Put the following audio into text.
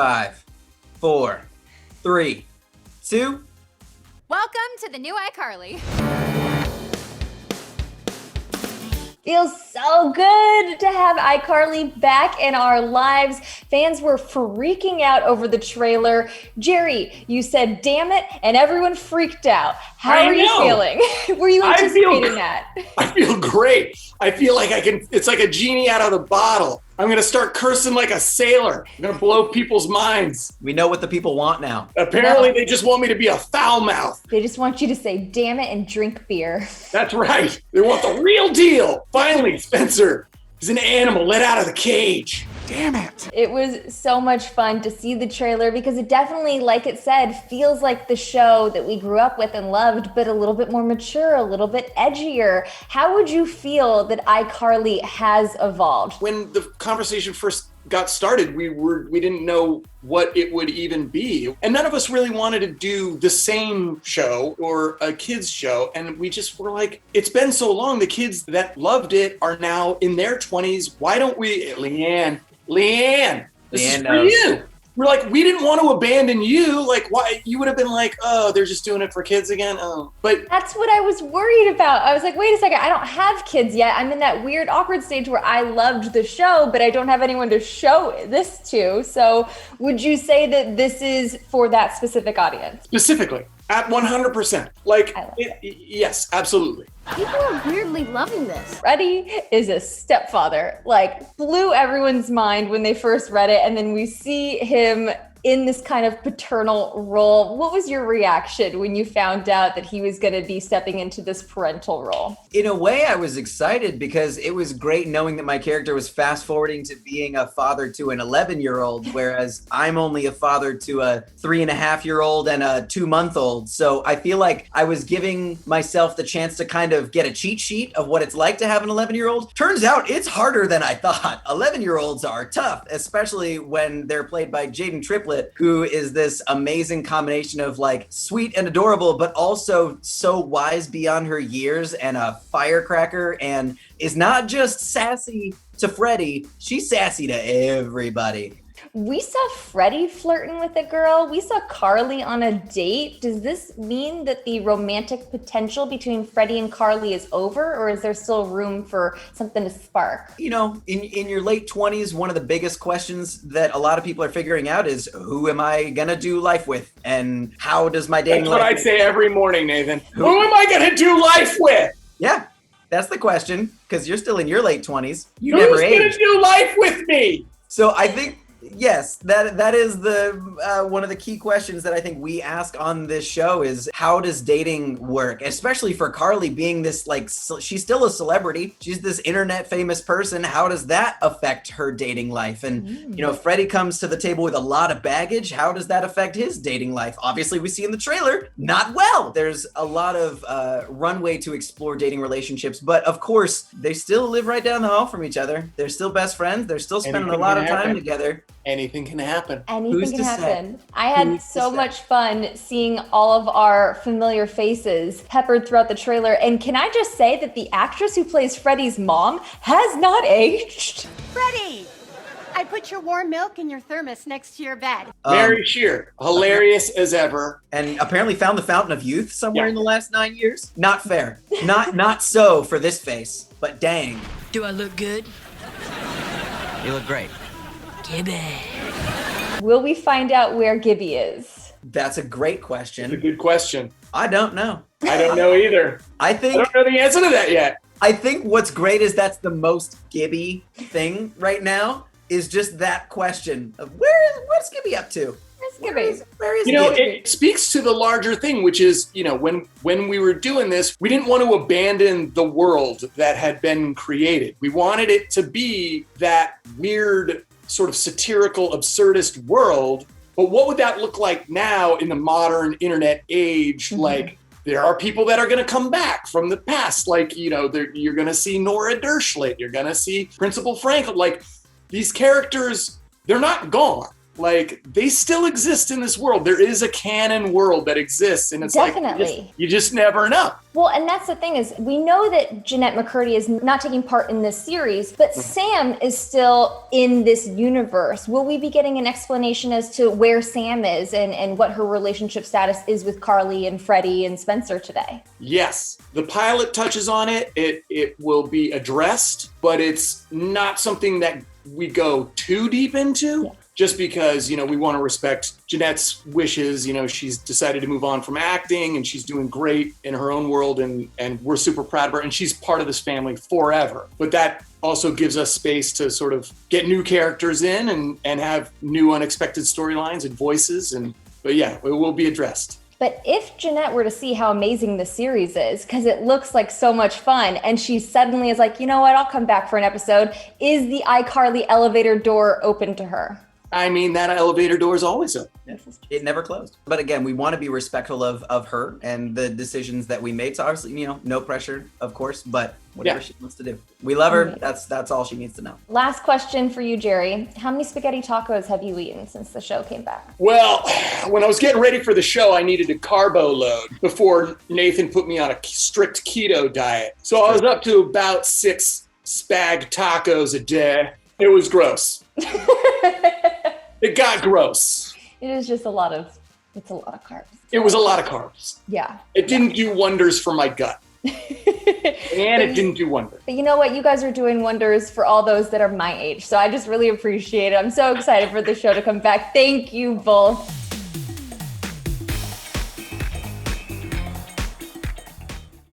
5, 4, 3, 2. Welcome to the new iCarly. Feels so good to have iCarly back in our lives. Fans were freaking out over the trailer. Jerry, you said, damn it, and everyone freaked out. How are you feeling? Were you anticipating that? I feel great. I feel like it's like a genie out of the bottle. I'm going to start cursing like a sailor. I'm going to blow people's minds. We know what the people want now. Apparently, They just want me to be a foul mouth. They just want you to say, damn it, and drink beer. That's right. They want the real deal. Finally, Spencer is an animal let out of the cage. Damn it. It was so much fun to see the trailer because it definitely, like it said, feels like the show that we grew up with and loved, but a little bit more mature, a little bit edgier. How would you feel that iCarly has evolved? When the conversation first got started, we didn't know what it would even be. And none of us really wanted to do the same show or a kids show. And we just were like, it's been so long. The kids that loved it are now in their 20s. Why don't we, Leanne, this is for you. We're like, we didn't want to abandon you. Like, why? You would have been like, oh, they're just doing it for kids again. Oh, but that's what I was worried about. I was like, wait a second, I don't have kids yet. I'm in that weird, awkward stage where I loved the show, but I don't have anyone to show this to. So would you say that this is for that specific audience? Specifically, at 100%. Like, yes, absolutely. People are weirdly loving this. Freddy is a stepfather, like blew everyone's mind when they first read it. And then we see him in this kind of paternal role. What was your reaction when you found out that he was going to be stepping into this parental role? In a way, I was excited because it was great knowing that my character was fast forwarding to being a father to an 11-year-old, whereas I'm only a father to a 3.5-year-old and a 2-month-old. So I feel like I was giving myself the chance to kind of get a cheat sheet of what it's like to have an 11-year-old. Turns out it's harder than I thought. 11-year-olds are tough, especially when they're played by Jaden Triplett, who is this amazing combination of like sweet and adorable, but also so wise beyond her years and a firecracker, and is not just sassy to Freddy, she's sassy to everybody. We saw Freddy flirting with a girl. We saw Carly on a date. Does this mean that the romantic potential between Freddy and Carly is over, or is there still room for something to spark? You know, in your late 20s, one of the biggest questions that a lot of people are figuring out is, who am I gonna do life with? And how does my dating life... That's what I say every morning, Nathan. Who am I gonna do life with? Yeah, that's the question, because you're still in your late 20s. You never aged. Who's gonna do life with me? So I think... Yes, that is the one of the key questions that I think we ask on this show is, how does dating work? Especially for Carly being this, like, she's still a celebrity. She's this internet famous person. How does that affect her dating life? And, you know, Freddy comes to the table with a lot of baggage. How does that affect his dating life? Obviously, we see in the trailer, not well. There's a lot of runway to explore dating relationships. But of course, they still live right down the hall from each other. They're still best friends. They're still spending a lot of time together. Anything can happen. Anything can happen. I had so much fun seeing all of our familiar faces peppered throughout the trailer. And can I just say that the actress who plays Freddy's mom has not aged? Freddy! I put your warm milk in your thermos next to your bed. Mary Shear, hilarious as ever. And apparently found the fountain of youth somewhere in the last 9 years. Not fair. Not so for this face, but dang. Do I look good? You look great. Gibby. Will we find out where Gibby is? That's a great question. It's a good question. I don't know. I don't know either. I don't know the answer to that yet. I think what's great is that's the most Gibby thing right now, is just that question of what's Gibby up to? Where is you know, Gibby? It speaks to the larger thing, which is, you know, when we were doing this, we didn't want to abandon the world that had been created. We wanted it to be that weird sort of satirical, absurdist world. But what would that look like now in the modern internet age? Mm-hmm. Like, there are people that are going to come back from the past. Like, you know, you're going to see Nora Dershlit. You're going to see Principal Frank. Like, these characters, they're not gone. like they still exist in this world. There is a canon world that exists, and it's Definitely. like you just never know. Well, and that's the thing is we know that Jeanette McCurdy is not taking part in this series, but Sam is still in this universe. Will we be getting an explanation as to where Sam is and what her relationship status is with Carly and Freddy and Spencer today? Yes, the pilot touches on it. It will be addressed, but it's not something that we go too deep into. Yeah. Just because, we want to respect Jeanette's wishes. She's decided to move on from acting and she's doing great in her own world and we're super proud of her and she's part of this family forever. But that also gives us space to sort of get new characters in and have new unexpected storylines and voices. But yeah, it will be addressed. But if Jeanette were to see how amazing the series is, because it looks like so much fun, and she suddenly is like, you know what, I'll come back for an episode, is the iCarly elevator door open to her? I mean, that elevator door is always open. It never closed. But again, we want to be respectful of her and the decisions that we made. So obviously, no pressure, of course, but whatever she wants to do. We love her. That's all she needs to know. Last question for you, Jerry. How many spaghetti tacos have you eaten since the show came back? Well, when I was getting ready for the show, I needed a carbo load before Nathan put me on a strict keto diet. So I was up to about 6 spag tacos a day. It was gross. It got gross. It is just a lot of carbs. It was a lot of carbs. Yeah. It didn't do wonders for my gut. And it didn't do wonders. But you know what? You guys are doing wonders for all those that are my age. So I just really appreciate it. I'm so excited for the show to come back. Thank you both.